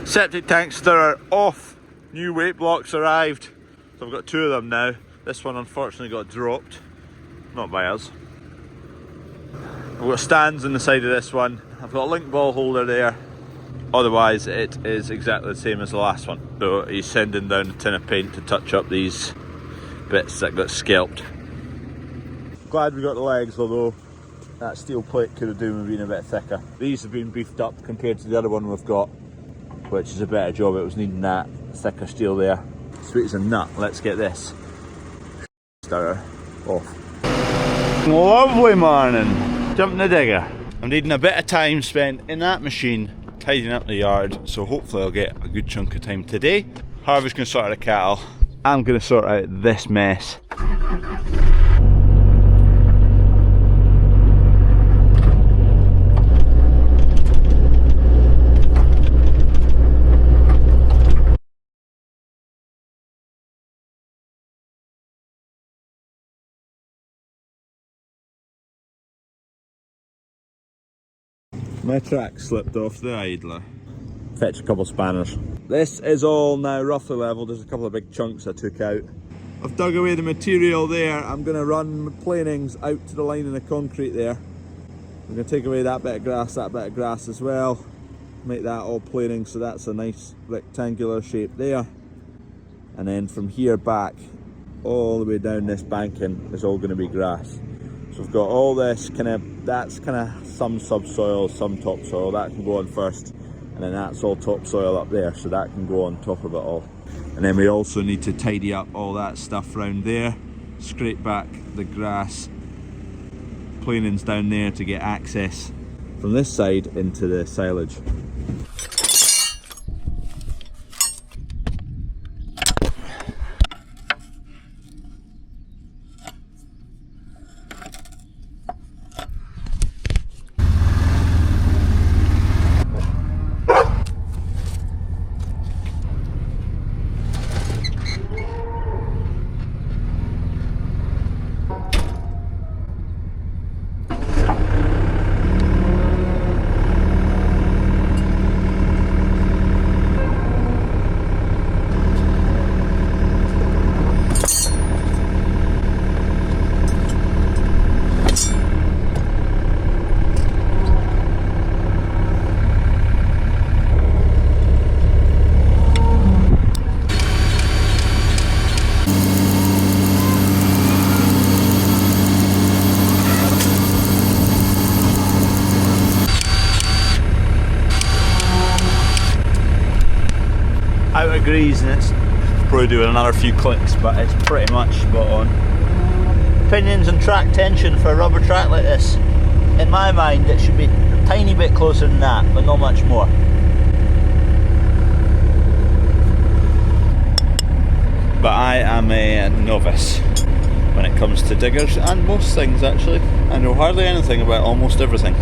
Septic tanks that are off. New weight blocks arrived. So I've got 2 of them now. This one unfortunately got dropped. Not by us. I've got stands on the side of this one. I've got a link ball holder there. Otherwise it is exactly the same as the last one. So he's sending down a tin of paint to touch up these bits that got scalped. Glad we got the legs, although that steel plate could have done with being a bit thicker. These have been beefed up compared to the other one we've got, which is a better job. It was needing that thicker steel there. Sweet as a nut. Let's get this starter off. Lovely morning. Jumping the digger. I'm needing a bit of time spent in that machine tidying up the yard, so hopefully I'll get a good chunk of time today. Harvey's going to sort out the cattle. I'm going to sort out this mess. My track slipped off the idler. Fetch a couple spanners. This is all now roughly level. There's a couple of big chunks I took out. I've dug away the material there. I'm going to run my planings out to the line in the concrete there. I'm going to take away that bit of grass as well. Make that all planing, so that's a nice rectangular shape there. And then from here back, all the way down this banking is all going to be grass. So I've got all this that's kind of some subsoil, some topsoil. That can go on first, and then that's all topsoil up there, so that can go on top of it all. And then we also need to tidy up all that stuff around there, scrape back the grass planings down there to get access from this side into the silage. Out of grease, and it's probably doing another few clicks, but it's pretty much spot on. Pinions and track tension for a rubber track like this, in my mind it should be a tiny bit closer than that, but not much more. But I am a novice when it comes to diggers, and most things actually. I know hardly anything about almost everything.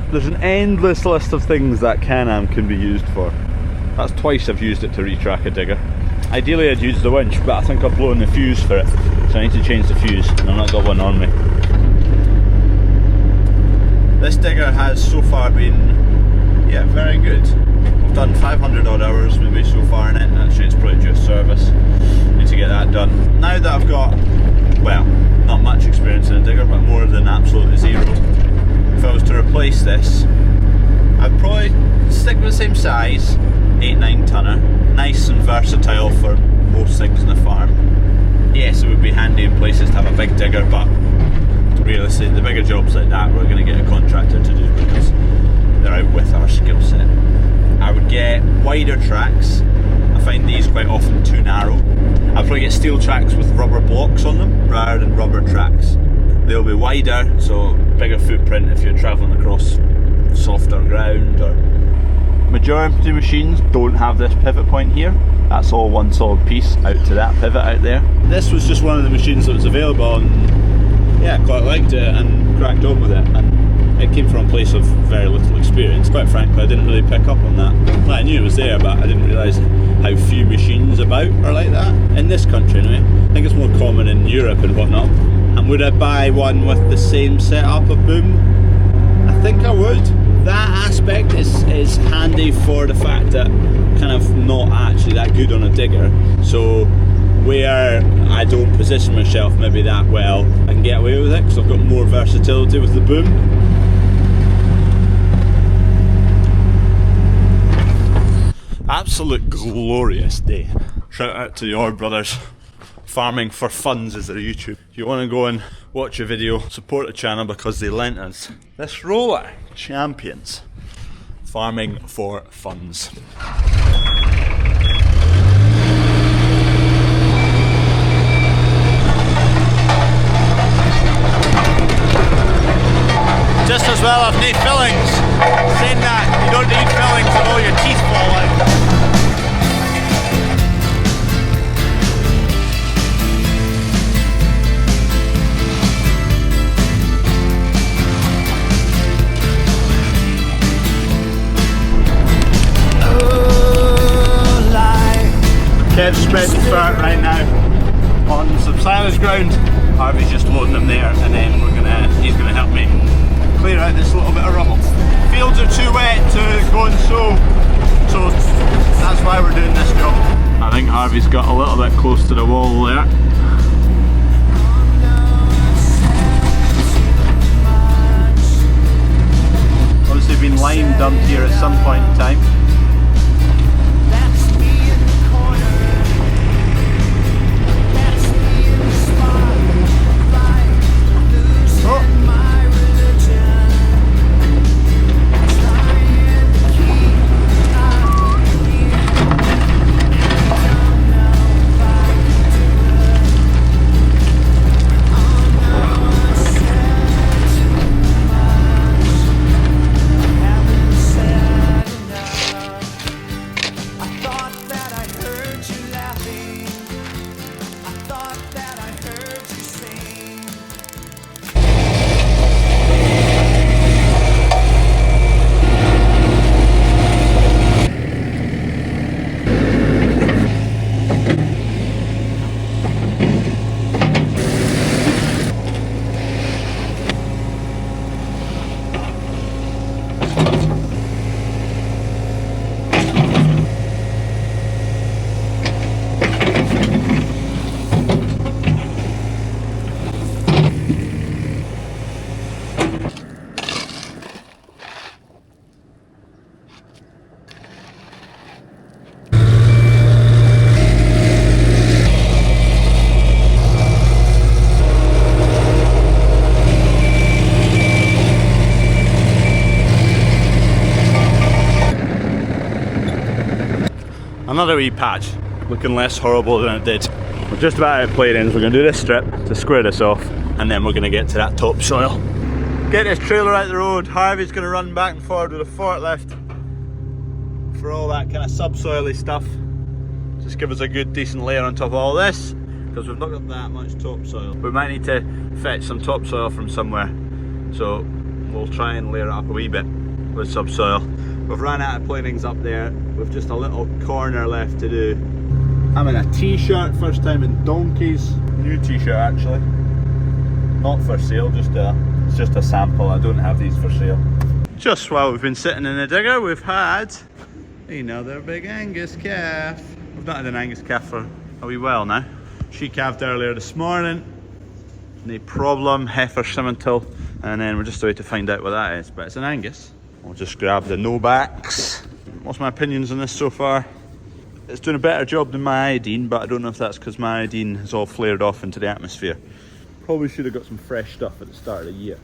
There's an endless list of things that Can-Am can be used for. That's twice I've used it to retrack a digger. Ideally I'd use the winch, but I think I've blown the fuse for it, so I need to change the fuse, and I've not got one on me. This digger has so far been, yeah, very good. I've done 500 odd hours maybe so far in it, and actually it's probably just service. Need to get that done. Now that I've got, well, not much experience in a digger, but more than absolutely zero, if I was to replace this, I'd probably stick with the same size, 8-9 tonner, nice and versatile for most things in the farm. Yes, it would be handy in places to have a big digger, but realistically the bigger jobs like that we're going to get a contractor to do because they're out with our skill set. I would get wider tracks. I find these quite often too narrow. I'd probably get steel tracks with rubber blocks on them rather than rubber tracks. They'll be wider, so bigger footprint if you're travelling across softer ground. Or majority of machines don't have this pivot point here. That's all one solid piece out to that pivot out there. This was just one of the machines that was available, and yeah, quite liked it and cracked on with it. And it came from a place of very little experience. Quite frankly, I didn't really pick up on that. Well, I knew it was there, but I didn't realise how few machines about are like that in this country anyway. I think it's more common in Europe and whatnot. And would I buy one with the same setup of boom? I think I would. is handy for the fact that kind of not actually that good on a digger, so where I don't position myself maybe that well, I can get away with it because I've got more versatility with the boom. Absolute glorious day. Shout out to the Ord brothers. Farming for Funds is their YouTube. If you want to go and watch a video, support the channel because they lent us this roller. Champions. Farming for Funds. Just as well I've no fillings. Saying that, you don't need fillings and all your teeth fall out. Kev's spreading dirt right now on some silage ground. Harvey's just loading them there, and then he's gonna help me clear out this little bit of rubble. Fields are too wet to go and sow, so that's why we're doing this job. I think Harvey's got a little bit close to the wall there. Obviously been lime dumped here at some point in time. Another wee patch, looking less horrible than it did. We're just about out of planings. We're going to do this strip to square this off, and then we're going to get to that topsoil. Get this trailer out the road. Harvey's going to run back and forward with a forklift for all that kind of subsoily stuff. Just give us a good decent layer on top of all this, because we've not got that much topsoil. We might need to fetch some topsoil from somewhere, so we'll try and layer it up a wee bit with subsoil. We've run out of planings up there. We've just a little corner left to do. I'm in a t-shirt, first time in donkeys. New t-shirt actually. Not for sale, it's just a sample. I don't have these for sale. Just while we've been sitting in the digger, we've had another big Angus calf. We've not had an Angus calf for a wee while now. She calved earlier this morning. No problem, heifer Simmental. And then we're just about to find out what that is, but it's an Angus. I'll just grab the no backs. What's my opinions on this so far? It's doing a better job than my iodine, but I don't know if that's because my iodine has all flared off into the atmosphere. Probably should have got some fresh stuff at the start of the year,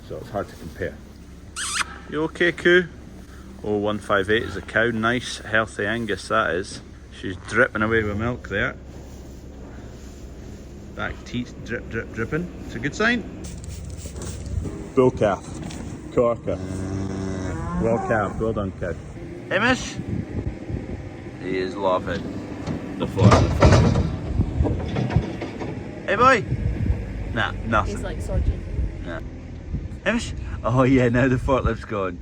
so it's hard to compare. You okay, Coo? Oh, 158 is a cow. Nice, healthy Angus that is. She's dripping away with milk there. Back teats drip, drip, dripping. It's a good sign. Bull calf. Corker. Well calf, well done cow. Hamish? He is loving the floor. Hey boy? Nah, nothing. He's like Sergeant. Nah. Hamish? Oh yeah, now the forklift's gone.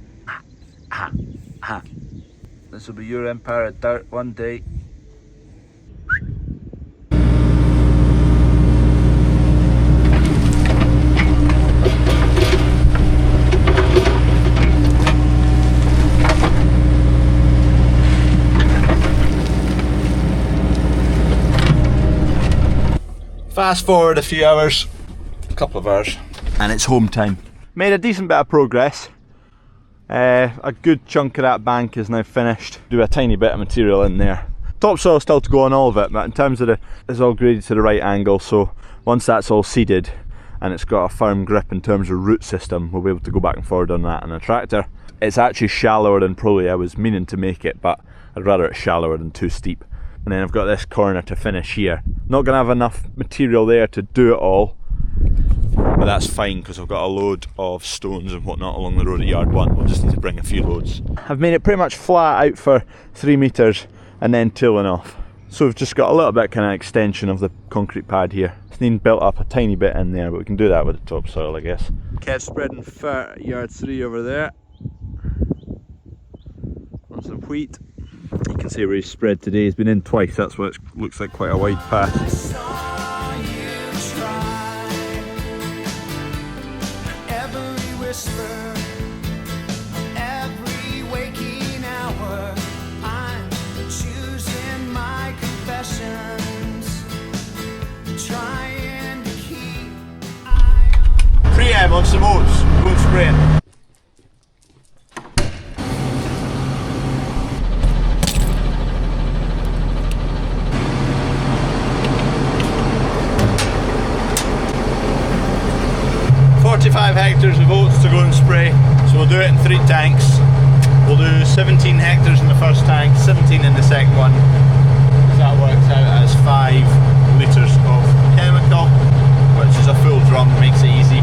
This will be your empire of dirt one day. Fast forward a few hours, a couple of hours, and it's home time. Made a decent bit of progress. A good chunk of that bank is now finished. Do a tiny bit of material in there. Topsoil still to go on all of it, but in terms of it's all graded to the right angle, so once that's all seeded and it's got a firm grip in terms of root system, we'll be able to go back and forward on that in a tractor. It's actually shallower than probably I was meaning to make it, but I'd rather it's shallower than too steep. And then I've got this corner to finish here. Not going to have enough material there to do it all, but that's fine because I've got a load of stones and whatnot along the road at yard 1. We'll just need to bring a few loads. I've made it pretty much flat out for 3 metres and then tooling off. So we've just got a little bit kind of extension of the concrete pad here. It's been built up a tiny bit in there, but we can do that with the topsoil, I guess. Kev spreading fur at yard 3 over there. On some wheat. You can see where he's spread today. He's been in twice, that's why it looks like quite a wide path. Every waking hour, I'm choosing my confessions, trying to keep Pre-em on some oats, oat spraying. Hectares of oats to go and spray, so we'll do it in 3 tanks. We'll do 17 hectares in the first tank, 17 in the second one. So that works out as 5 litres of chemical, which is a full drum, makes it easy.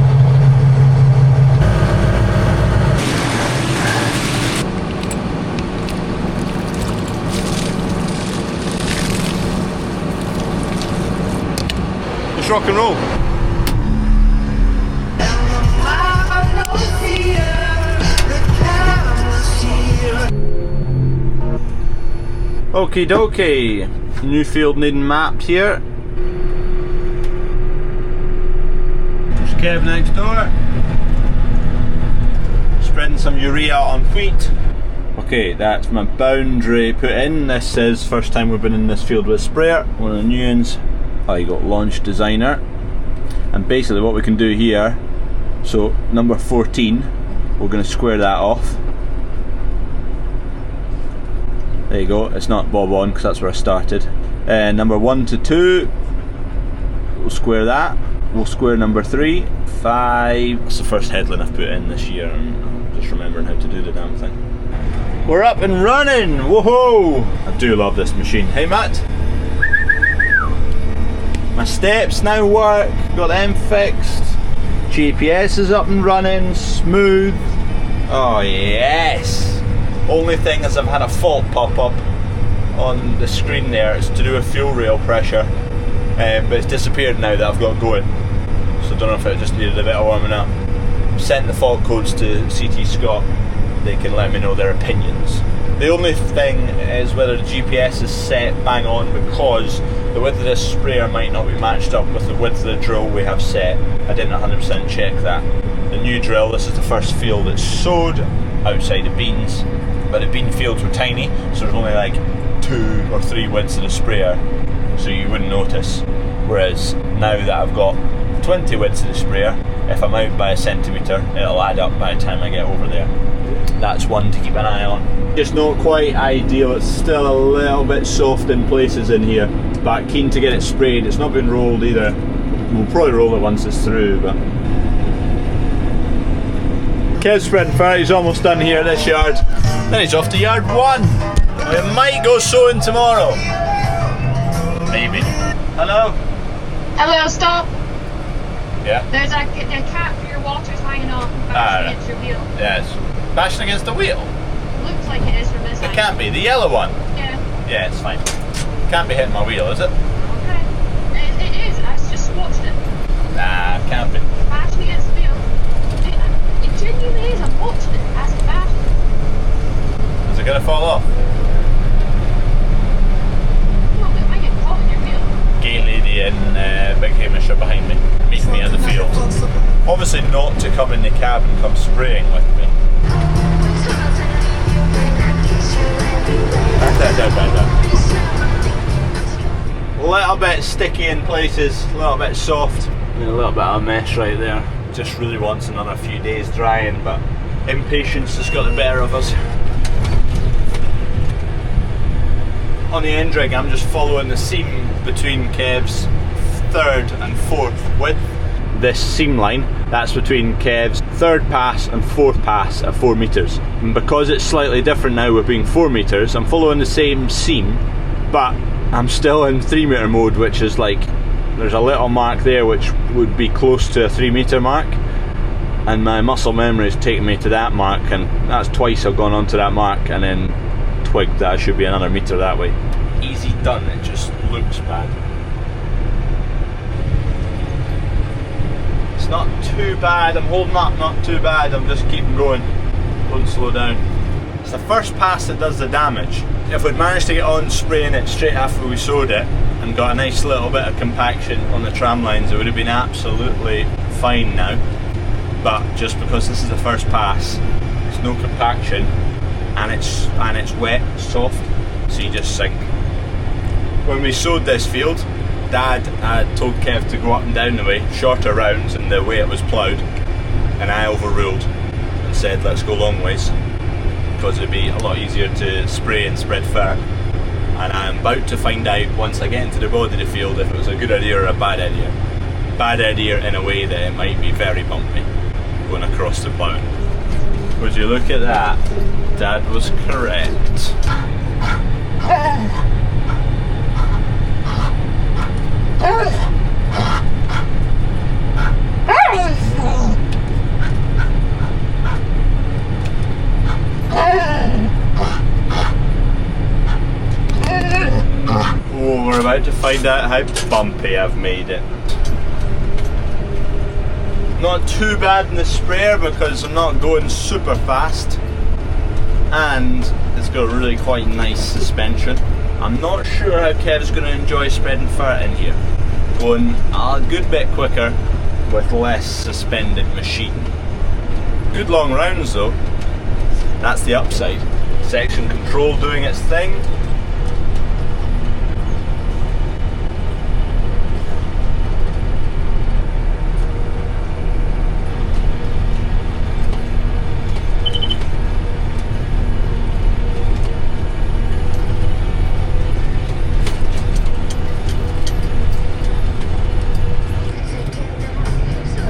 Let's rock and roll. Okie dokie, new field needing mapped here. There's Kev next door. Spreading some urea on wheat. Okay, that's my boundary put in. This says first time we've been in this field with a sprayer. One of the new ones. I got Launch Designer. And basically what we can do here, so number 14, we're going to square that off. There you go, it's not bob on because that's where I started. Number 1 to 2, we'll square that. We'll square number 3, 5. That's the first headland I've put in this year, and I'm just remembering how to do the damn thing. We're up and running! Whoa! I do love this machine. Hey Matt? My steps now work, got them fixed. GPS is up and running, smooth. Oh yes! Only thing is I've had a fault pop up on the screen there. It's to do with fuel rail pressure, but it's disappeared now that I've got going. So I don't know if it just needed a bit of warming up. Sent the fault codes to CT Scott. They can let me know their opinions. The only thing is whether the GPS is set bang on, because the width of this sprayer might not be matched up with the width of the drill we have set. I didn't 100% check that. The new drill, this is the first field that's sowed outside the beans. But the bean fields were tiny, so there's only like 2 or 3 widths of the sprayer, so you wouldn't notice. Whereas now that I've got 20 widths of the sprayer, if I'm out by a centimetre, it'll add up by the time I get over there. That's one to keep an eye on. Just not quite ideal, it's still a little bit soft in places in here, but keen to get it sprayed. It's not been rolled either. We'll probably roll it once it's through, but Kev's spreading fur, he's almost done here at this yard. Then he's off to yard 1. We might go sowing tomorrow. Maybe. Hello? Hello, stop. Yeah? There's a cap for your water's hanging off and bashing against your wheel. Yes. Bashing against the wheel? Looks like it is from this It side. can't be. The yellow one? Yeah. Yeah, it's fine. Can't be hitting my wheel, is it? Okay. It is. I just watched it. Nah, it can't be. Bashing against the wheel. It genuinely is. I'm watching it as it bashes. Is it going to fall off? No, but it might get caught in your wheel. Gay lady and Big Hamish are behind me, meeting me in the field. Obviously not to come in the cab and come spraying with me. Little bit sticky in places, a little bit soft, and a little bit of a mess right there. Just really wants another few days drying, but impatience has got the better of us. On the end rig, I'm just following the seam between Kev's third and fourth width. This seam line, that's between Kev's third pass and fourth pass at 4 meters. And because it's slightly different now with being 4 meters, I'm following the same seam, but I'm still in 3 meter mode, which is like, there's a little mark there which would be close to a 3 meter mark, and my muscle memory is taking me to that mark, and that's twice I've gone onto that mark and then twigged that I should be another meter that way. Easy done, it just looks bad. It's not too bad, I'm holding up, not too bad, I'm just keeping going, don't slow down. It's the first pass that does the damage. If we'd managed to get on spraying it straight after we sowed it and got a nice little bit of compaction on the tram lines, it would have been absolutely fine now. But just because this is the first pass, there's no compaction and it's wet, it's soft, so you just sink. When we sowed this field, Dad had told Kev to go up and down the way, shorter rounds and the way it was ploughed, and I overruled and said let's go long ways because it'd be a lot easier to spray and spread fur. And I'm about to find out once I get into the body of the field if it was a good idea or a bad idea. Bad idea in a way that it might be very bumpy going across the ploughing. Would you look at that? Dad was correct. Oh, we're about to find out how bumpy I've made it. Not too bad in the sprayer because I'm not going super fast, and it's got really quite nice suspension. I'm not sure how Kev's going to enjoy spreading fur in here. Going a good bit quicker with less suspended machine. Good long rounds though, that's the upside. Section control doing its thing.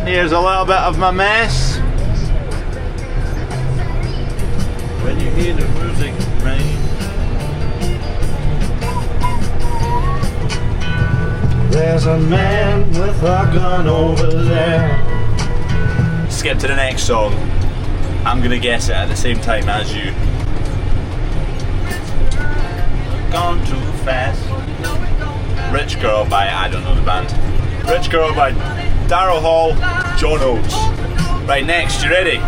Here's a little bit of my mess. When you hear the music rain, there's a man with a gun over there. Skip to the next song. I'm gonna guess it at the same time as you. Gone too fast. Rich Girl by, I don't know the band. Rich Girl by Daryl Hall, John Oates. Right, next, you ready?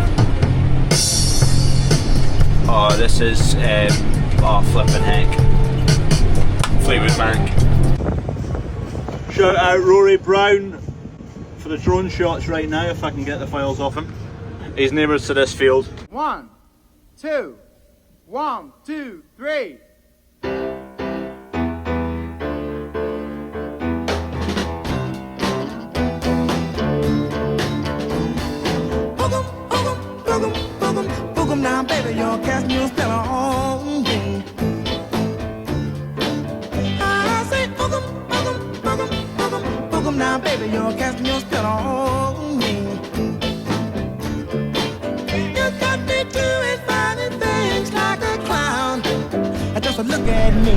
Oh, this is, oh flippin' heck. Fleetwood Mac. Shout out Rory Brown for the drone shots right now, if I can get the files off him. He's neighbours to this field. 1, 2, 1, 2, 3. Now, baby, you're casting your spell on me. I say, now, baby, you're casting your spell on me. You got me doing funny things like a clown. Just look at me.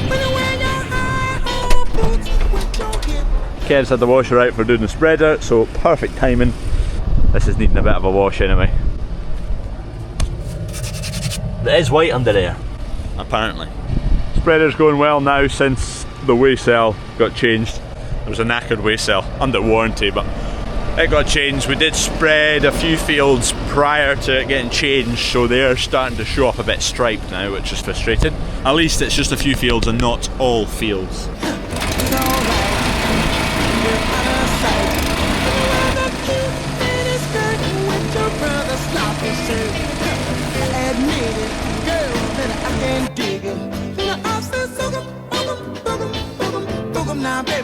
When you wear your high-hole boots with your hip. Kev's had the washer out for doing the spreader, so perfect timing. This is needing a bit of a wash anyway. It is white under there, apparently. Spreader's going well now since the weigh cell got changed. There was a knackered weigh cell under warranty, but it got changed. We did spread a few fields prior to it getting changed, so they're starting to show up a bit striped now, which is frustrating. At least it's just a few fields and not all fields. Admit it, girl, that I can dig it. I said so.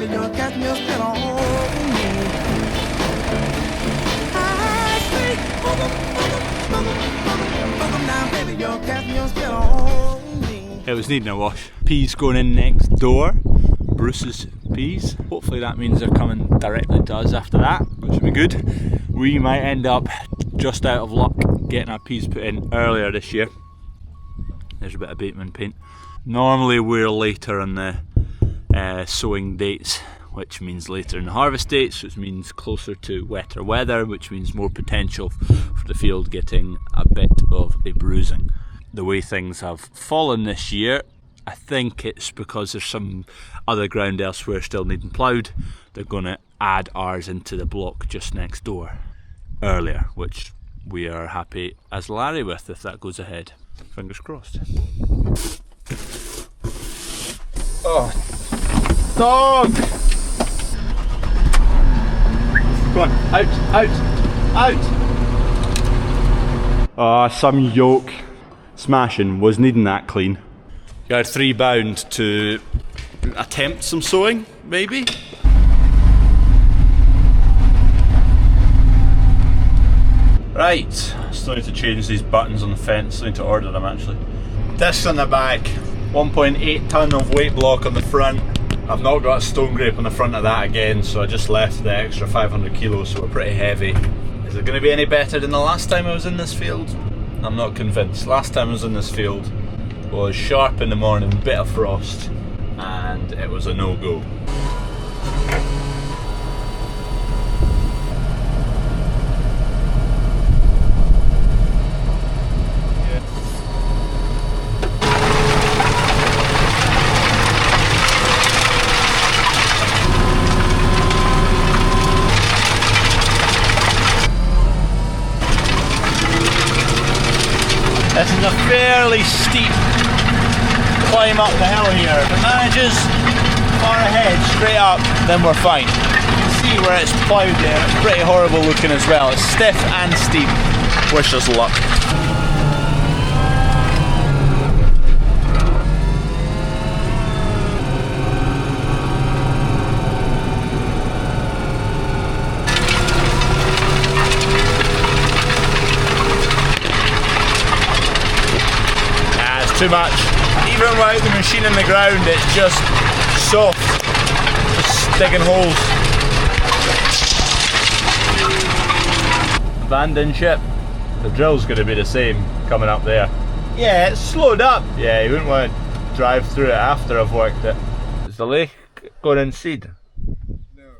baby, your cashmere spit on me. I say, welcome now, baby, your cashmere spit on me. It was needing a wash. Peas going in next door. Bruce's peas. Hopefully that means they're coming directly to us after that, which would be good. We might end up just out of luck getting our peas put in earlier this year. There's a bit of Bateman paint. Normally we're later on the sowing dates, which means later in the harvest dates, which means closer to wetter weather, which means more potential for the field getting a bit of a bruising. The way things have fallen this year, I think it's because there's some other ground elsewhere still needing ploughed. They're going to add ours into the block just next door earlier, which we are happy as Larry with if that goes ahead. Fingers crossed. Oh, dog! Go on, out! Ah, some yoke smashing was needing that clean. You had 3 bound to attempt some sewing, maybe? Right, still need to change these buttons on the fence, still need to order them actually. Discs on the back, 1.8 tonne of weight block on the front. I've not got a stone grape on the front of that again, so I just left the extra 500 kilos, so we're pretty heavy. Is it going to be any better than the last time I was in this field? I'm not convinced. Last time I was in this field was sharp in the morning, bit of frost, and it was a no-go. This is a fairly steep climb up the hill here. If it manages far ahead, straight up, then we're fine. You can see where it's ploughed there. It's pretty horrible looking as well. It's stiff and steep. Wish us luck. Too much. Even without the machine in the ground, it's just soft, just digging holes. Abandoned ship. The drill's going to be the same coming up there. Yeah, it's slowed up. Yeah, you wouldn't want to drive through it after I've worked it. Is the lake going in seed? No.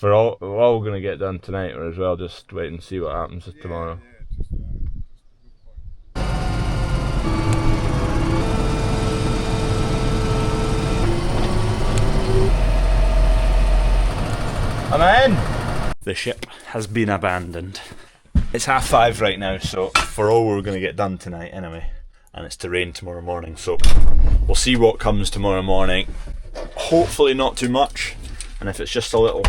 We're all going to get done tonight, or as well just wait and see what happens tomorrow. I'm in! The ship has been abandoned. It's 5:30 right now, so for all we're going to get done tonight anyway, and it's to rain tomorrow morning, so we'll see what comes tomorrow morning. Hopefully not too much, and if it's just a little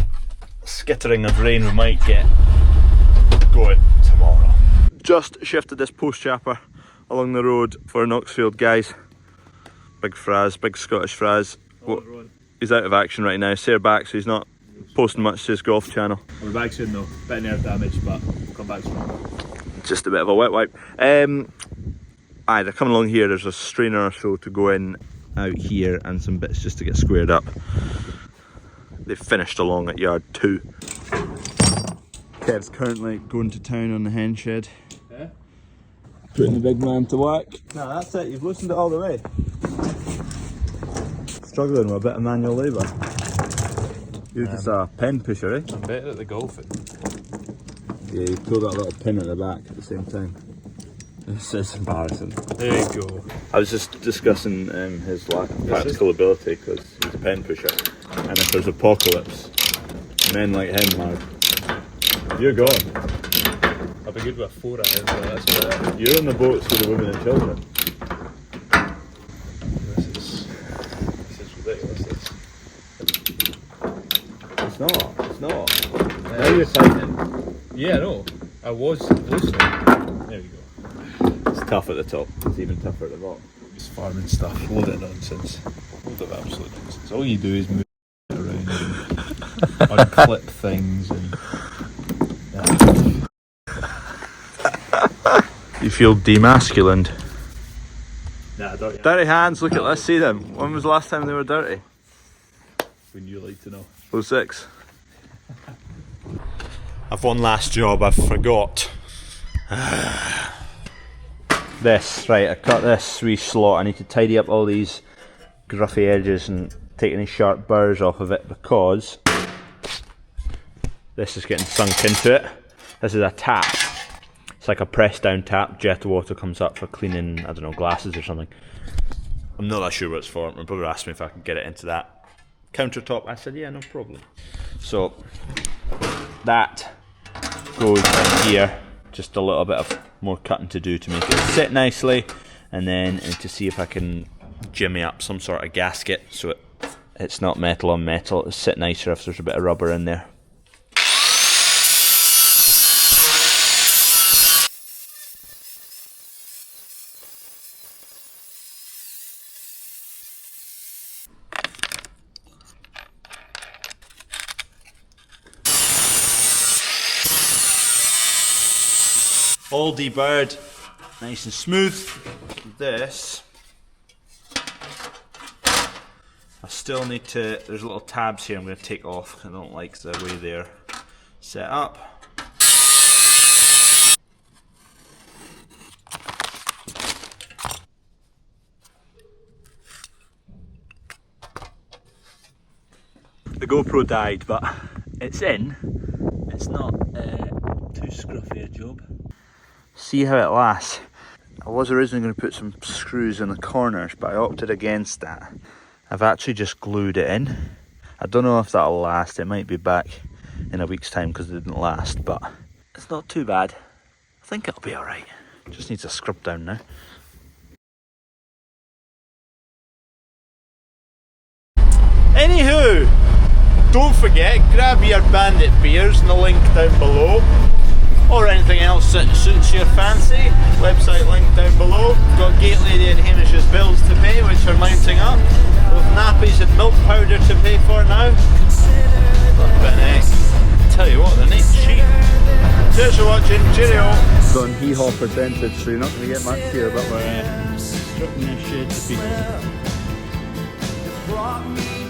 skittering of rain we might get going tomorrow. Just shifted this post chapper along the road for Knoxfield guys. Big Fraz, big Scottish Fraz. He's out of action right now, Sayre back, so he's not posting much to his golf channel. I'll be back soon though, bit of nerve damage, but we'll come back soon. Just a bit of a wet wipe. Aye, they're coming along here. There's a strainer or so to go in out here and some bits just to get squared up. They've finished along at yard 2. Kev's currently going to town on the hen shed. Yeah? Putting the big man to work. No, that's it, you've loosened it all the way. Struggling with a bit of manual labour. You're just a pen pusher, eh? I'm better at the golfing. Yeah, you pull that little pin at the back at the same time. This is embarrassing. There you go. I was just discussing his lack of practical ability because he's a pen pusher. And if there's apocalypse, men like him are... You're gone. I'll be good with 4 irons, but that's about it. You're on the boats with the women and children. This is ridiculous. It's not. Now you're tightening. Yeah, I know. I was loosening. There we go. It's tough at the top. It's even tougher at the bottom. It's farming stuff. Load of nonsense. Load of absolute nonsense. All you do is move. unclip things and. You feel demasculined. Nah, dirty. Dirty hands, look at, let's see them. When was the last time they were dirty? Wouldn't you like to know? 06. I've one last job I forgot. This, right, I cut this wee slot. I need to tidy up all these gruffy edges and take any sharp burrs off of it because this is getting sunk into it. This is a tap. It's like a press down tap. Jet of water comes up for cleaning, I don't know, glasses or something. I'm not that sure what it's for. My brother asked me if I could get it into that countertop. I said, yeah, no problem. So that goes in here. Just a little bit of more cutting to do to make it sit nicely, and then to see if I can jimmy up some sort of gasket so it's not metal on metal. It'll sit nicer if there's a bit of rubber in there. All deburred, nice and smooth. This, I still need to, there's little tabs here I'm going to take off. I don't like the way they're set up. The GoPro died, but it's in. It's not too scruffy a job. See how it lasts. I was originally going to put some screws in the corners, but I opted against that. I've actually just glued it in. I don't know if that'll last. It might be back in a week's time because it didn't last, but it's not too bad. I think it'll be alright. Just needs a scrub down now. Anywho, don't forget, grab your Bandit beers in the link down below. Or anything else that suits your fancy. Website link down below. Got Gate Lady and Hamish's bills to pay, which are mounting up. With nappies and milk powder to pay for now. Tell you what, they're not cheap. Cheers for watching, cheerio. It's on hee-haw percentage, so you're not going to get much here, but we're stripping this shade to pieces. Brought me